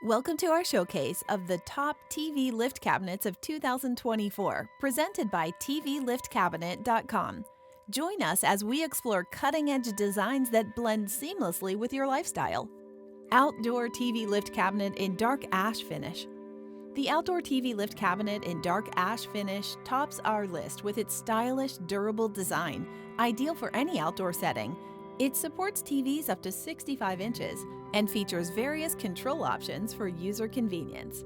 Welcome to our showcase of the top TV lift cabinets of 2024, presented by tvliftcabinet.com. Join us as we explore cutting-edge designs that blend seamlessly with your lifestyle. Outdoor TV lift cabinet in dark ash finish. The outdoor TV lift cabinet in dark ash finish tops our list with its stylish, durable design, ideal for any outdoor setting. It supports TVs up to 65 inches and features various control options for user convenience.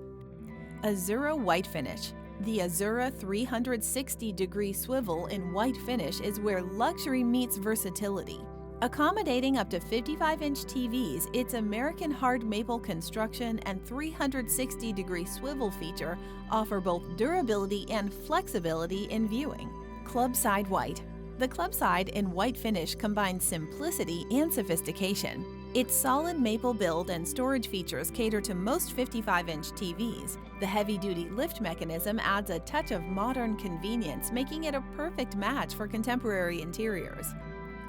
Azuro White finish. The Azuro 360-degree swivel in white finish is where luxury meets versatility. Accommodating up to 55-inch TVs, its American hard maple construction and 360-degree swivel feature offer both durability and flexibility in viewing. Clubside White. The Clubside in white finish combines simplicity and sophistication. Its solid maple build and storage features cater to most 55-inch TVs. The heavy-duty lift mechanism adds a touch of modern convenience, making it a perfect match for contemporary interiors.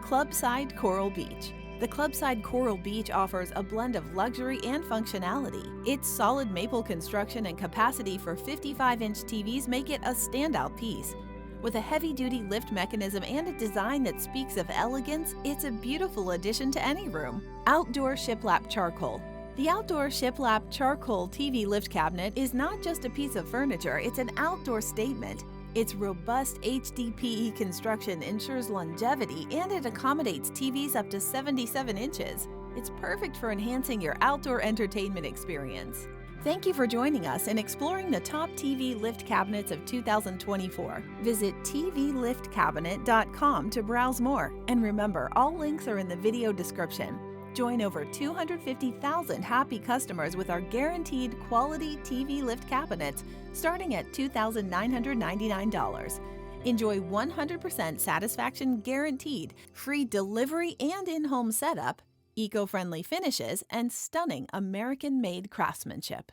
Clubside Coral Beach. The Clubside Coral Beach offers a blend of luxury and functionality. Its solid maple construction and capacity for 55-inch TVs make it a standout piece. With a heavy-duty lift mechanism and a design that speaks of elegance, it's a beautiful addition to any room. Outdoor Shiplap Charcoal. The Outdoor Shiplap Charcoal TV lift cabinet is not just a piece of furniture, it's an outdoor statement. Its robust HDPE construction ensures longevity, and it accommodates TVs up to 77 inches. It's perfect for enhancing your outdoor entertainment experience. Thank you for joining us in exploring the top TV lift cabinets of 2024. Visit tvliftcabinet.com to browse more. And remember, all links are in the video description. Join over 250,000 happy customers with our guaranteed quality TV lift cabinets starting at $2,999. Enjoy 100% satisfaction guaranteed, free delivery and in-home setup, eco-friendly finishes, and stunning American-made craftsmanship.